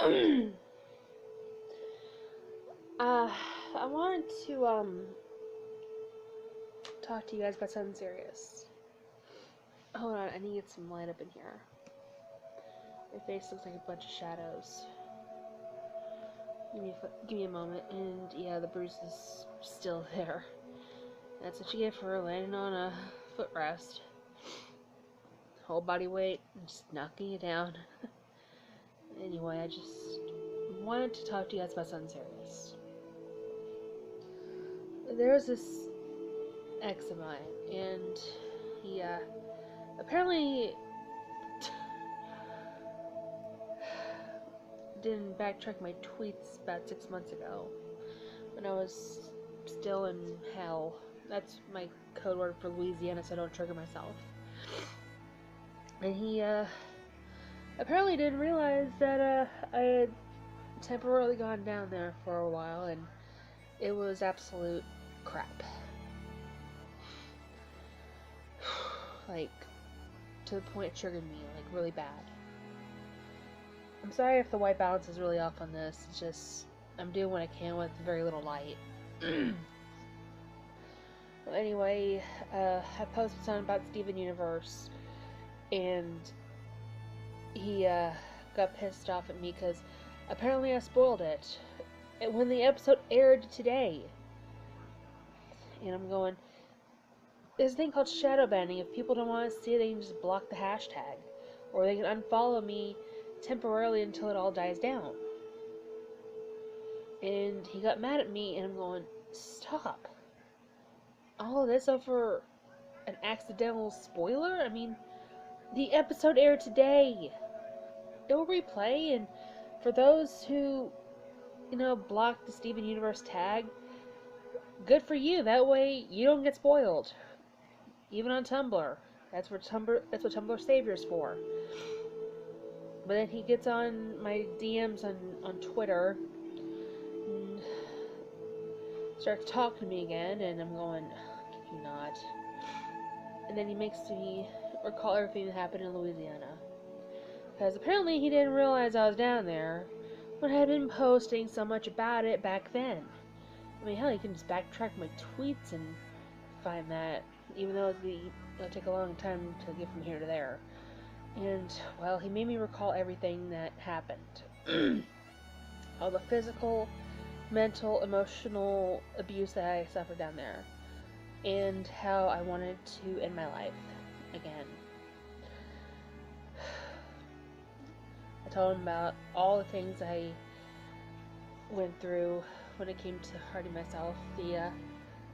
I wanted to talk to you guys about something serious. Hold on, I need to get some light up in here. My face looks like a bunch of shadows. Give me a moment, and yeah, the bruise is still there. That's what you get for landing on a footrest. Whole body weight, just knocking you down. Anyway, I just wanted to talk to you guys about something serious. There's this ex of mine, and he apparently didn't backtrack my tweets about 6 months ago when I was still in hell. That's my code word for Louisiana, so I don't trigger myself. And he apparently didn't realize that I had temporarily gone down there for a while, and it was absolute crap. Like, to the point it triggered me, like, really bad. I'm sorry if the white balance is really off on this. It's just, I'm doing what I can with very little light. Well, anyway, I posted something about Steven Universe, and he got pissed off at me because apparently I spoiled it when the episode aired today. And I'm going, there's a thing called shadow banning. If people don't want to see it, they can just block the hashtag, or they can unfollow me temporarily until it all dies down. And he got mad at me, and I'm going, stop. All of this over an accidental spoiler? I mean, the episode aired today. It will replay, and for those who, blocked the Steven Universe tag, good for you. That way, you don't get spoiled. Even on Tumblr. That's what Tumblr Savior's for. But then he gets on my DMs on Twitter and starts talking to me again, and I'm going, can you not? And then he makes me recall everything that happened in Louisiana. Because apparently he didn't realize I was down there when I had been posting so much about it back then. I mean, hell, you can just backtrack my tweets and find that, even though it'll take a long time to get from here to there. And, well, he made me recall everything that happened. All the physical, mental, emotional abuse that I suffered down there. And how I wanted to end my life again. I told him about all the things I went through when it came to hurting myself. And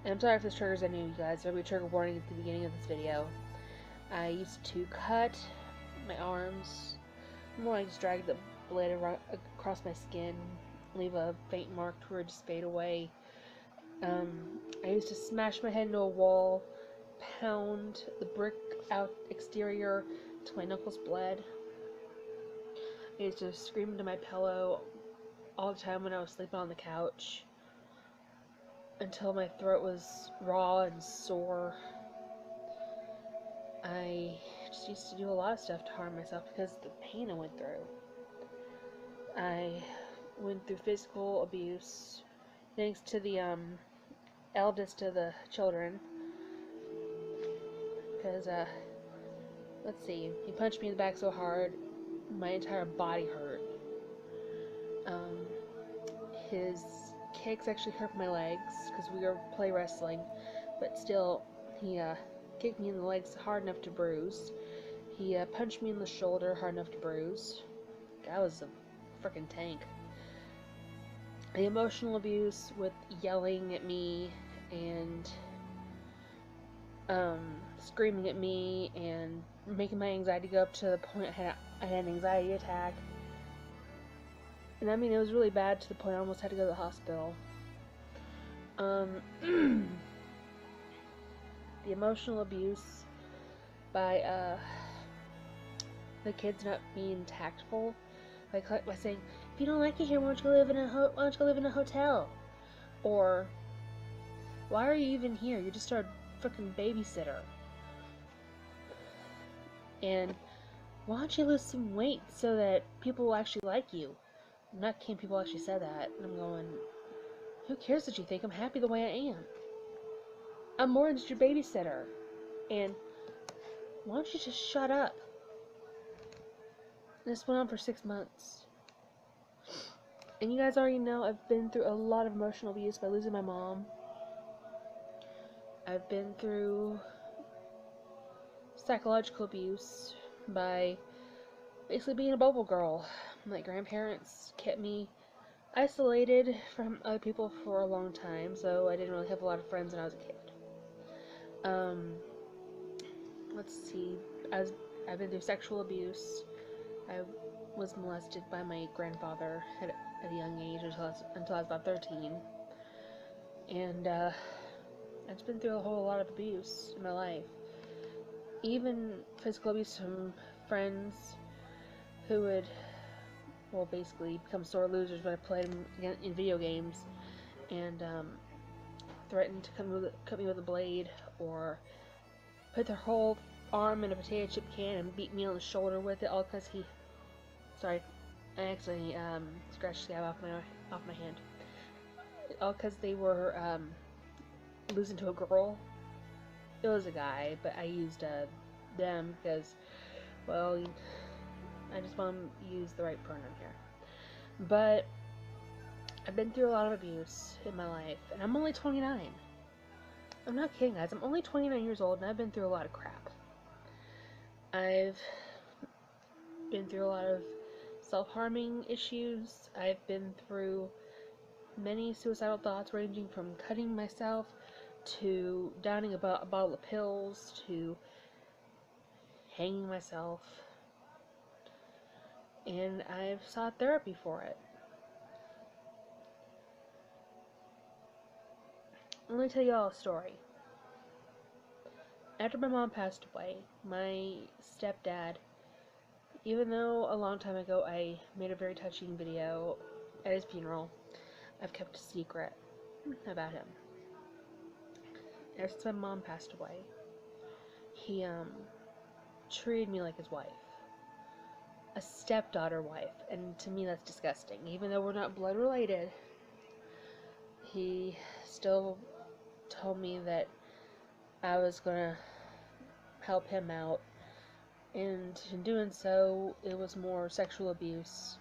I'm sorry if this triggers any of you guys. There'll be a trigger warning at the beginning of this video. I used to cut my arms. More like just drag the blade across my skin, leave a faint mark to where it just fade away. I used to smash my head into a wall, pound the brick out exterior till my knuckles bled. I used to scream into my pillow all the time when I was sleeping on the couch until my throat was raw and sore. I just used to do a lot of stuff to harm myself because of the pain I went through. I went through physical abuse thanks to the eldest of the children, because let's see, he punched me in the back so hard my entire body hurt. His kicks actually hurt my legs because we were play wrestling, but still, he kicked me in the legs hard enough to bruise. He punched me in the shoulder hard enough to bruise. That was a freaking tank. The emotional abuse with yelling at me and screaming at me and making my anxiety go up to the point I had an anxiety attack. And I mean, it was really bad to the point I almost had to go to the hospital. The emotional abuse by the kids not being tactful, by saying, if you don't like it here, why don't you go live in a hotel? Or, why are you even here? You're just our freaking babysitter. And why don't you lose some weight so that people will actually like you? I'm not kidding, people actually said that. And I'm going, who cares what you think? I'm happy the way I am. I'm more than just your babysitter. And why don't you just shut up? And this went on for 6 months. And you guys already know I've been through a lot of emotional abuse by losing my mom. I've been through psychological abuse by basically being a bubble girl. My grandparents kept me isolated from other people for a long time, so I didn't really have a lot of friends when I was a kid. Let's see, I've been through sexual abuse. I was molested by my grandfather at a young age until I was about 13. And I've just been through a whole lot of abuse in my life. Even physical abuse from friends who would, well, basically become sore losers when I played them in video games, and threatened to cut me with a blade, or put their whole arm in a potato chip can and beat me on the shoulder with it, all because I accidentally scratched the scab off my hand. All because they were losing to a girl. It was a guy, but I used them because, well, I just want to use the right pronoun here. But I've been through a lot of abuse in my life, and I'm only 29. I'm not kidding, guys. I'm only 29 years old, and I've been through a lot of crap. I've been through a lot of self-harming issues. I've been through many suicidal thoughts, ranging from cutting myself to downing a bottle of pills to hanging myself. And I've sought therapy for it. Let me tell you all a story. After my mom passed away, my stepdad, even though a long time ago I made a very touching video at his funeral, I've kept a secret about him. Ever since my mom passed away, he treated me like his wife. A stepdaughter wife, and to me that's disgusting. Even though we're not blood related, he still told me that I was gonna help him out, and in doing so, it was more sexual abuse,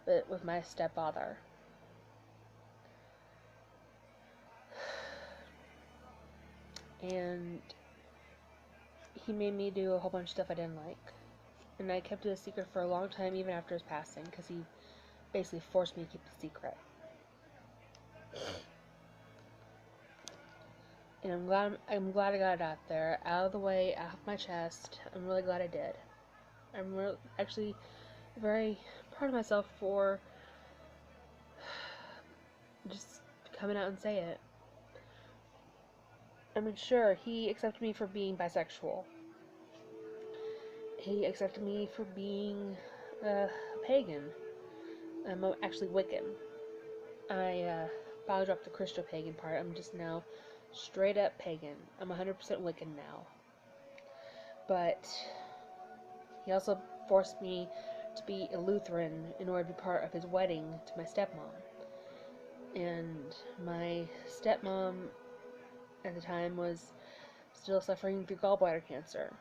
but with my stepfather. And he made me do a whole bunch of stuff I didn't like. And I kept it a secret for a long time, even after his passing, because he basically forced me to keep it a secret. And I'm glad I got it out there, out of the way, out of my chest. I'm really glad I did. I'm actually very proud of myself for just coming out and say it. I mean, sure, he accepted me for being bisexual. He accepted me for being a pagan. I'm actually Wiccan. I probably dropped the Christian pagan part. I'm just now straight up pagan. I'm 100% Wiccan now. But he also forced me to be a Lutheran in order to be part of his wedding to my stepmom. And my stepmom at the time was still suffering through gallbladder cancer,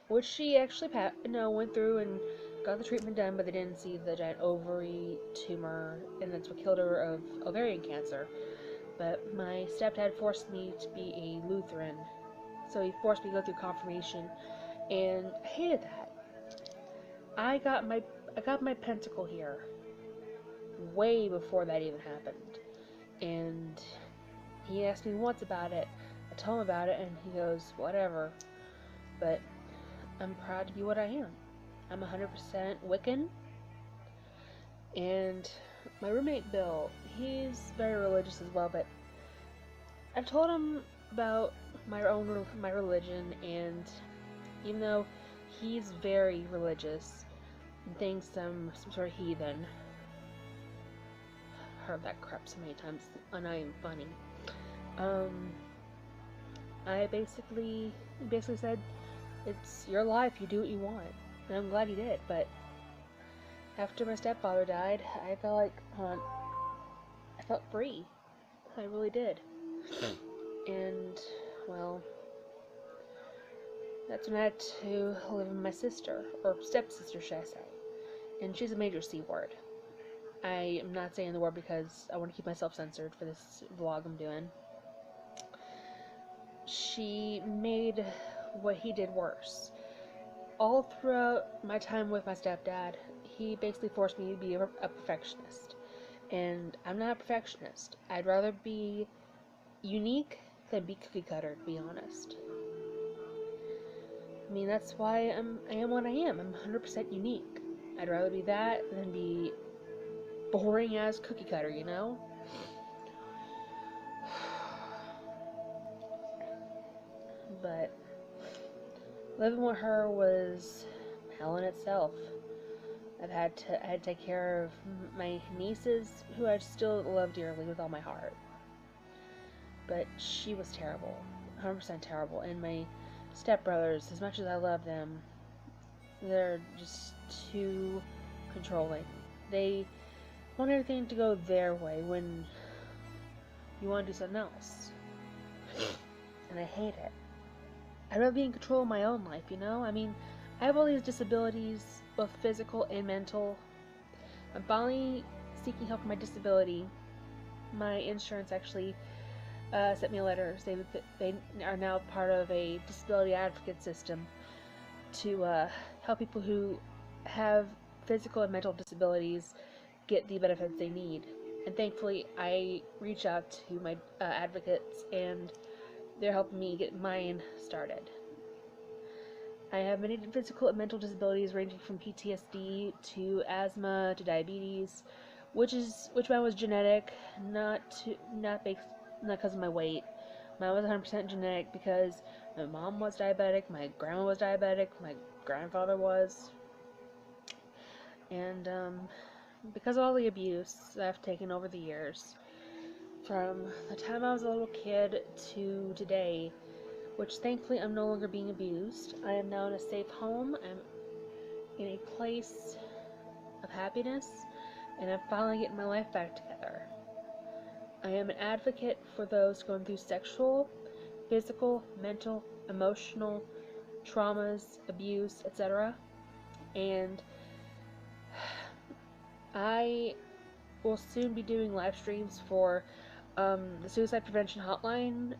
which she actually went through and got the treatment done, but they didn't see the giant ovary tumor, and that's what killed her of ovarian cancer. But my stepdad forced me to be a Lutheran, so he forced me to go through confirmation, and I hated that. I got my pentacle here way before that even happened, and he asked me once about it. I told him about it, and he goes, whatever. But I'm proud to be what I am. I'm 100% Wiccan. And my roommate Bill, he's very religious as well, but I told him about my religion, and even though he's very religious and thinks I'm some sort of heathen, I've heard that crap so many times, and I am funny. I basically said, it's your life, you do what you want. And I'm glad he did, but After my stepfather died, I felt like I felt free. I really did. And, well, that's when I had to live with my sister, or stepsister, should I say. And she's a major C word. I am not saying the word because I want to keep myself censored for this vlog I'm doing. She made what he did worse. All throughout my time with my stepdad, he basically forced me to be a perfectionist. And I'm not a perfectionist. I'd rather be unique than be cookie cutter, to be honest. I mean, that's why I am what I am. I'm 100% unique. I'd rather be that than be boring as cookie cutter, you know? But living with her was hell in itself. I had to take care of my nieces, who I still love dearly with all my heart. But she was terrible, 100% terrible. And my stepbrothers, as much as I love them, they're just too controlling. They want everything to go their way when you want to do something else. And I hate it. I'd rather be in control of my own life, you know? I mean, I have all these disabilities, both physical and mental. I'm finally seeking help for my disability. My insurance actually sent me a letter saying that they are now part of a disability advocate system to help people who have physical and mental disabilities get the benefits they need. And thankfully, I reached out to my advocates, and they're helping me get mine started. I have many physical and mental disabilities ranging from PTSD to asthma to diabetes, which one was genetic, not because of my weight. Mine was 100% genetic because my mom was diabetic, my grandma was diabetic, my grandfather was, and because of all the abuse that I've taken over the years, from the time I was a little kid to today, which thankfully I'm no longer being abused. I am now in a safe home. I'm in a place of happiness, and I'm finally getting my life back together. I am an advocate for those going through sexual, physical, mental, emotional traumas, abuse, etc. And I will soon be doing live streams for the Suicide Prevention Hotline,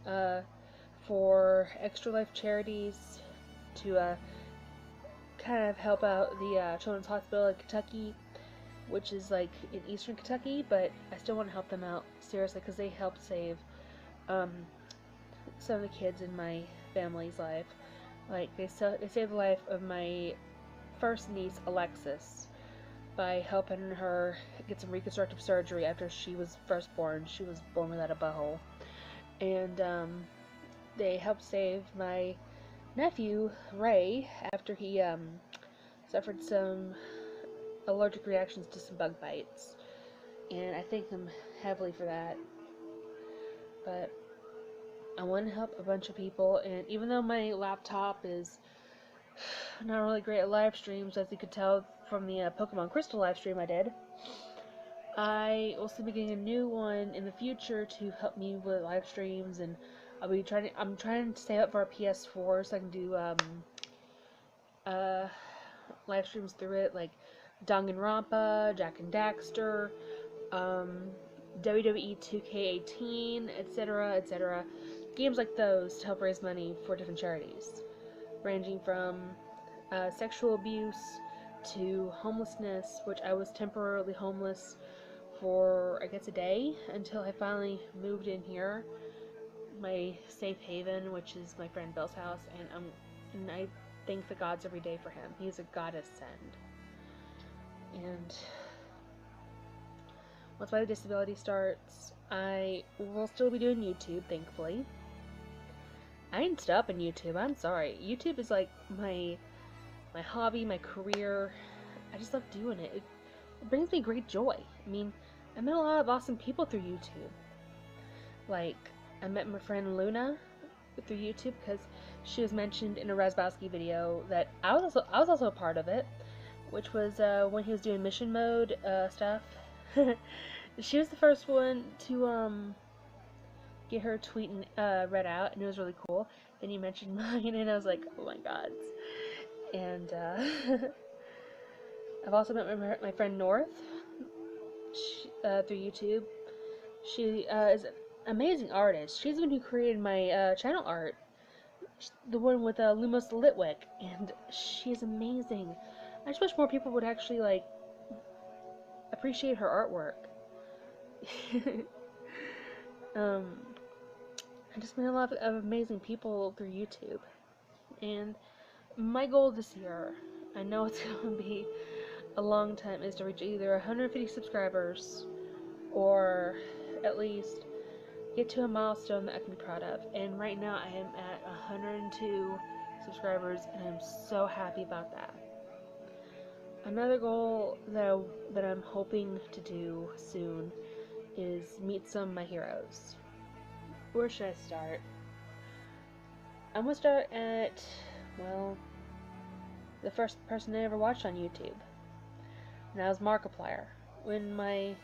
for Extra Life Charities, to kind of help out the Children's Hospital in Kentucky, which is like in eastern Kentucky, but I still want to help them out seriously because they helped save some of the kids in my family's life. Like they saved the life of my first niece, Alexis, by helping her get some reconstructive surgery after she was first born. She was born without a butthole. And they helped save my nephew, Ray, after he suffered some allergic reactions to some bug bites. And I thank them heavily for that. But I want to help a bunch of people, and even though my laptop is not really great at live streams, as you could tell from the Pokemon Crystal live stream I did, I will soon be getting a new one in the future to help me with live streams, and I'm trying to save up for a PS4 so I can do live streams through it, like Danganronpa, Jack and Daxter, WWE 2K18, etc., etc. Games like those to help raise money for different charities, ranging from sexual abuse to homelessness, which I was temporarily homeless for, I guess, a day until I finally moved in here, my safe haven, which is my friend Bill's house, and I thank the gods every day for him. He's a goddess send. And once my disability starts, I will still be doing YouTube, thankfully. I ain't stopping YouTube, I'm sorry. YouTube is like my hobby, my career. I just love doing it. It brings me great joy. I mean, I met a lot of awesome people through YouTube. Like, I met my friend Luna through YouTube because she was mentioned in a Razzbowski video that I was also a part of it, which was when he was doing mission mode stuff. She was the first one to get her tweet read out, and it was really cool. Then you mentioned mine, and I was like, oh my god. And I've also met my friend North through YouTube. She is an amazing artist. She's the one who created my channel art, the one with Lumos Litwick, and she's amazing. I just wish more people would actually like appreciate her artwork. I just met a lot of amazing people through YouTube, and my goal this year, I know it's going to be a long time, is to reach either 150 subscribers or at least get to a milestone that I can be proud of. And right now I am at 102 subscribers, and I'm so happy about that. Another goal that I'm hoping to do soon is meet some of my heroes. Where should I start? I'm gonna start at, well, the first person I ever watched on YouTube. And that was Markiplier. When my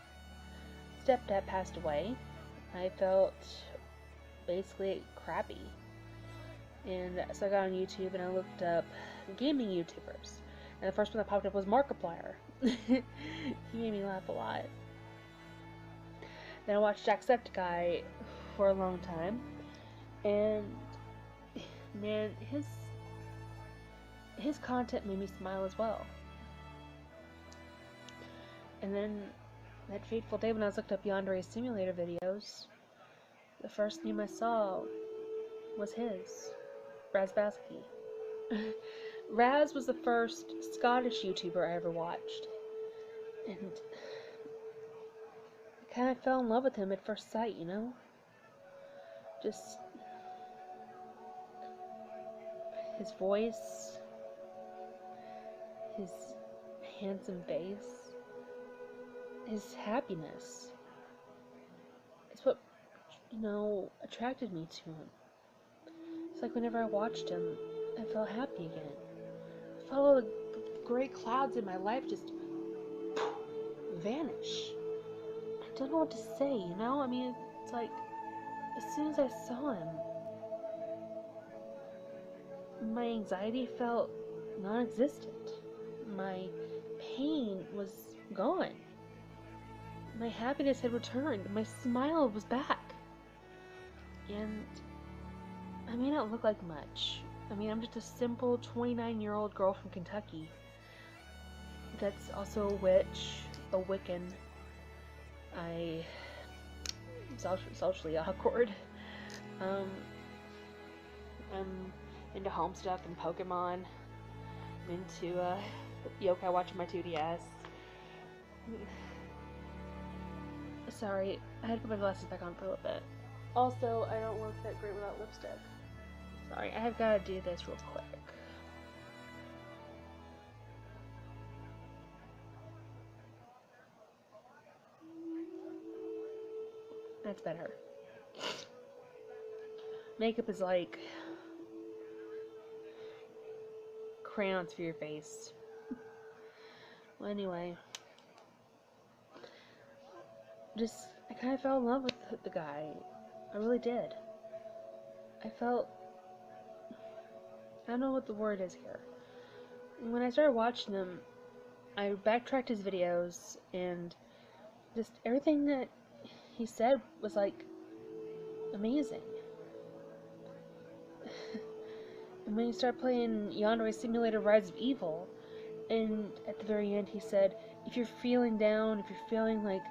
stepdad passed away, I felt basically crappy. And so I got on YouTube and I looked up gaming YouTubers. And the first one that popped up was Markiplier. He made me laugh a lot. Then I watched Jacksepticeye for a long time. And man, his content made me smile as well. And then that fateful day when I was looking up Yandere Simulator videos, the first name I saw was his, Razzbowski. Raz was the first Scottish YouTuber I ever watched, and I kind of fell in love with him at first sight, you know? Just his voice, his handsome face, his happiness. It's what, you know, attracted me to him. It's like whenever I watched him, I felt happy again. I felt all the gray clouds in my life just vanish. I don't know what to say, you know? I mean, it's like, as soon as I saw him, my anxiety felt non-existent. My pain was gone. My happiness had returned. My smile was back. And I may not look like much. I mean, I'm just a simple 29-year-old girl from Kentucky that's also a witch, a Wiccan. I'm socially awkward. I'm into Homestuck and Pokemon. I'm into yokai watching my 2DS. Sorry, I had to put my glasses back on for a little bit. Also, I don't look that great without lipstick. Sorry, I have got to do this real quick. That's better. Makeup is like crayons for your face. Well, anyway. I kind of fell in love with the guy. I really did. I don't know what the word is here. When I started watching him, I backtracked his videos, and just everything that he said was like amazing. And when he started playing Yandere Simulator Rise of Evil, and at the very end he said, if you're feeling down, if you're feeling like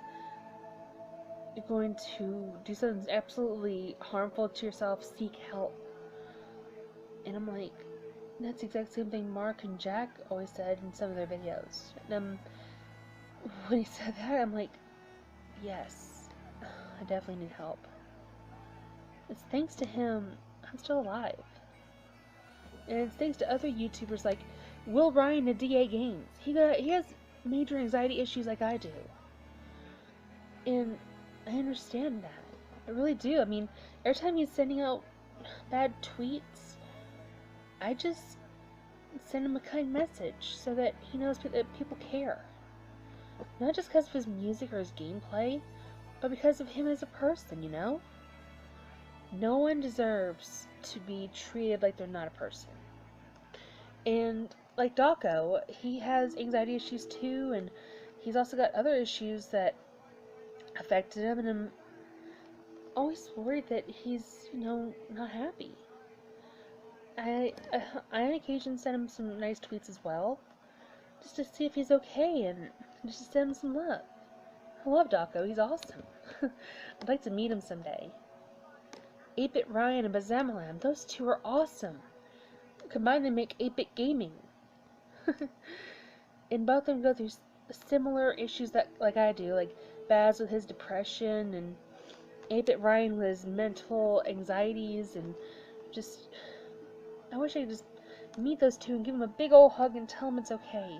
you're going to do something absolutely harmful to yourself, seek help. And I'm like, that's the exact same thing Mark and Jack always said in some of their videos. And when he said that, I'm like, yes, I definitely need help. It's thanks to him I'm still alive. And it's thanks to other YouTubers like Will Ryan at DAGames. He has major anxiety issues like I do. And I understand that. I really do. I mean, every time he's sending out bad tweets, I just send him a kind message so that he knows that people care. Not just because of his music or his gameplay, but because of him as a person, you know? No one deserves to be treated like they're not a person. And like Dawko, he has anxiety issues too, and he's also got other issues that affected him, and I'm always worried that he's, not happy. I on occasion send him some nice tweets as well, just to see if he's okay and just to send him some love. I love Dawko, he's awesome. I'd like to meet him someday. 8-Bit Ryan and Bazamalam, those two are awesome. Combined they make 8-Bit Gaming. And both of them go through similar issues that, like I do, like Baz with his depression and 8-Bit Ryan with his mental anxieties, and just, I wish I could just meet those two and give them a big old hug and tell them it's okay.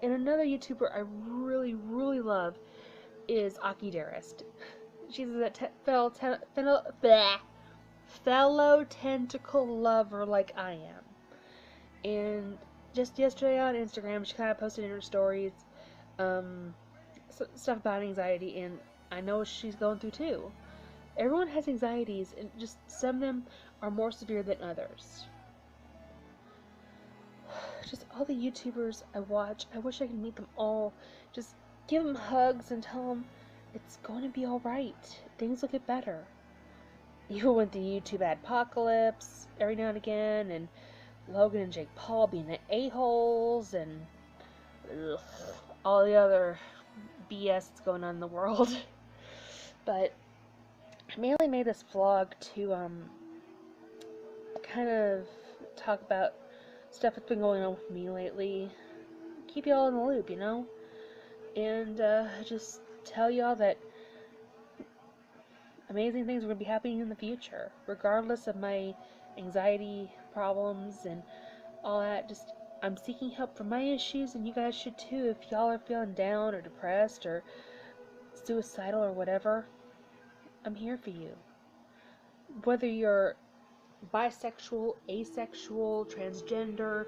And another YouTuber I really, really love is Aki Dest. She's a fellow tentacle lover like I am. And just yesterday on Instagram, she kind of posted in her stories stuff about anxiety, and I know what she's going through too. Everyone has anxieties, and just some of them are more severe than others. Just all the YouTubers I watch, I wish I could meet them all. Just give them hugs and tell them it's going to be alright. Things will get better. Even with the YouTube adpocalypse every now and again, and Logan and Jake Paul being the a-holes, and all the other BS that's going on in the world. But I mainly made this vlog to kind of talk about stuff that's been going on with me lately. Keep y'all in the loop, and just tell y'all that amazing things are going to be happening in the future, regardless of my anxiety problems and all that. Just, I'm seeking help for my issues, and you guys should too. If y'all are feeling down or depressed or suicidal or whatever, I'm here for you. Whether you're bisexual, asexual, transgender,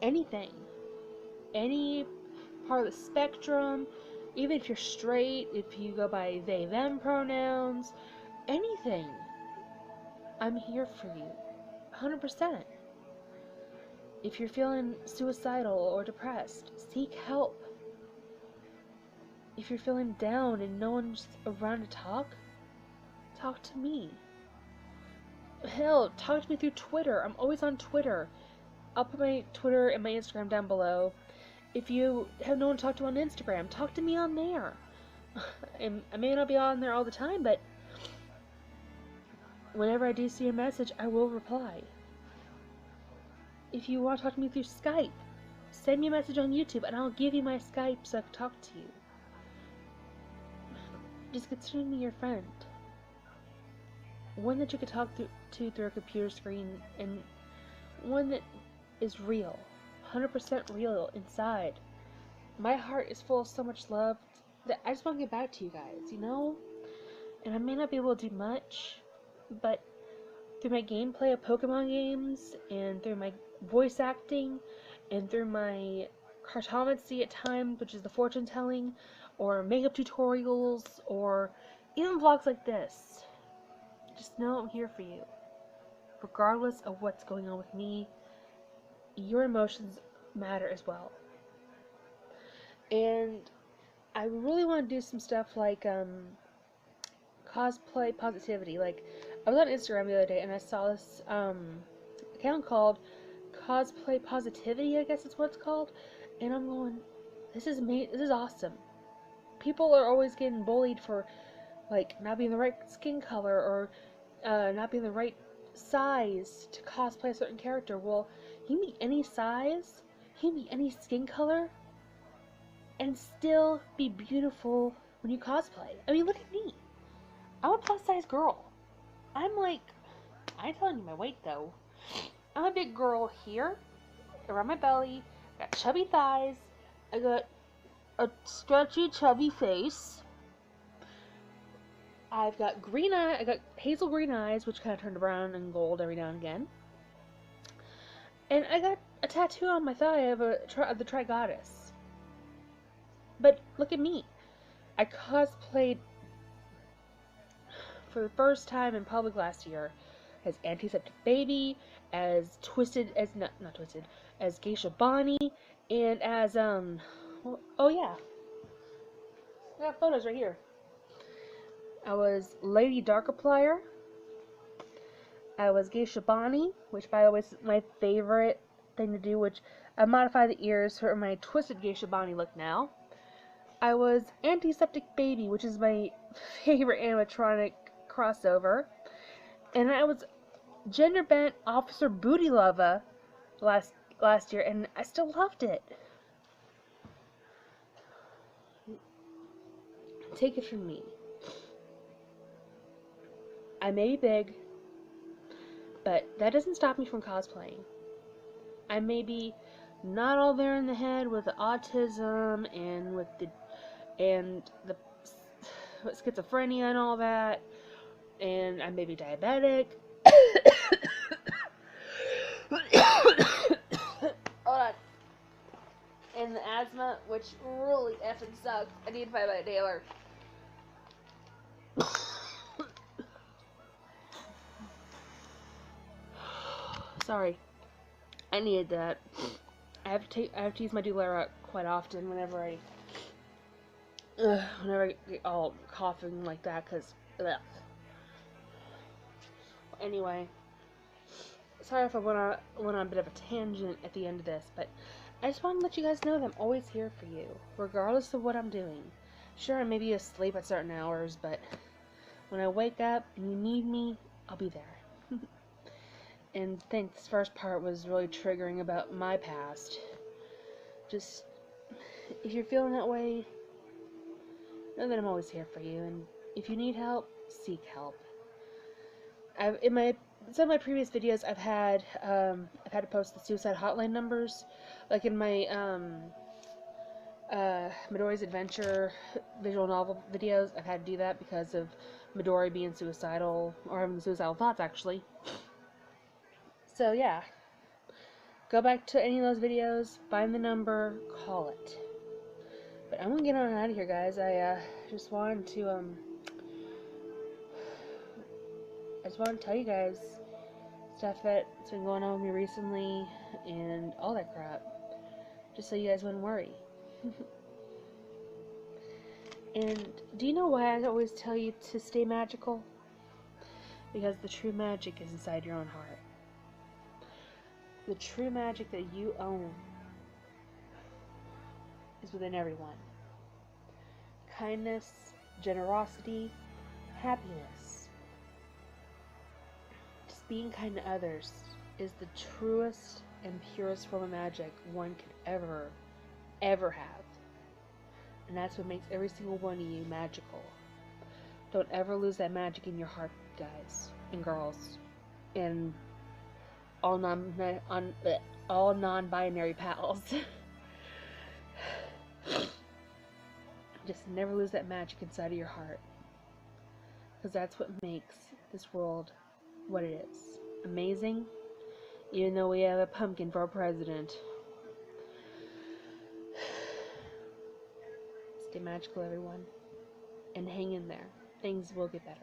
anything, any part of the spectrum, even if you're straight, if you go by they, them pronouns, anything, I'm here for you, 100%. If you're feeling suicidal or depressed, seek help. If you're feeling down and no one's around to talk to me. Hell, talk to me through Twitter. I'm always on Twitter. I'll put my Twitter and my Instagram down below. If you have no one to talk to on Instagram, talk to me on there. And I may not be on there all the time, but whenever I do see a message, I will reply. If you want to talk to me through Skype, send me a message on YouTube and I'll give you my Skype so I can talk to you. Just consider me your friend. One that you could talk to through a computer screen, and one that is real. 100% real inside. My heart is full of so much love that I just want to get back to you guys, And I may not be able to do much, but through my gameplay of Pokemon games, and through my voice acting, and through my cartomancy at times, which is the fortune telling, or makeup tutorials, or even vlogs like this, just know I'm here for you. Regardless of what's going on with me, your emotions matter as well. And I really want to do some stuff like cosplay positivity. Like, I was on Instagram the other day and I saw this account called Cosplay Positivity, I guess it's what it's called, and I'm going, this is awesome. People are always getting bullied for like not being the right skin color, or not being the right size to cosplay a certain character. Well, you can be any size, you can be any skin color, and still be beautiful when you cosplay. I mean, look at me. I'm a plus size girl. I'm like, I ain't telling you my weight though. I'm a big girl here, around my belly, got chubby thighs, I got a stretchy chubby face, I've got green eye. I got hazel green eyes, which kind of turn brown and gold every now and again. And I got a tattoo on my thigh of the Tri-Goddess. But look at me. I cosplayed for the first time in public last year as Antiseptic Baby, as Twisted, as not Twisted, as Geisha Bonnie, and as oh yeah, I got photos right here. I was Lady Darkiplier. I was Geisha Bonnie, which by the way is my favorite thing to do, which I modify the ears for my Twisted Geisha Bonnie look now. I was Antiseptic Baby, which is my favorite animatronic crossover. And I was Gender Bent Officer Booty Lava last year, and I still loved it. Take it from me. I may be big, but that doesn't stop me from cosplaying. I may be not all there in the head with the autism and with the schizophrenia and all that, and I may be diabetic. Hold on. And the asthma, which really effing sucks. I need to find my inhaler. Sorry. I needed that. I have to use my Dulera quite often whenever I get all coughing like that, cause anyway, sorry if I went on a bit of a tangent at the end of this, but I just want to let you guys know that I'm always here for you, regardless of what I'm doing. Sure, I may be asleep at certain hours, but when I wake up and you need me, I'll be there. And I think this first part was really triggering about my past. Just, if you're feeling that way, know that I'm always here for you, and if you need help, seek help. In some of my previous videos, I've had to post the suicide hotline numbers, like in my Midori's Adventure visual novel videos. I've had to do that because of Midori being suicidal, or having suicidal thoughts actually. So yeah, go back to any of those videos, find the number, call it. But I'm gonna get on out of here, guys. I just wanted to tell you guys stuff that's been going on with me recently and all that crap, just so you guys wouldn't worry. And do you know why I always tell you to stay magical? Because the true magic is inside your own heart. The true magic that you own is within everyone. Kindness, generosity, happiness. Just being kind to others is the truest and purest form of magic one could ever have. And that's what makes every single one of you magical. Don't ever lose that magic in your heart, guys and girls, and all non-binary pals. Just never lose that magic inside of your heart, because that's what makes this world what it is. Amazing, even though we have a pumpkin for our president. Stay magical, everyone, and hang in there. Things will get better.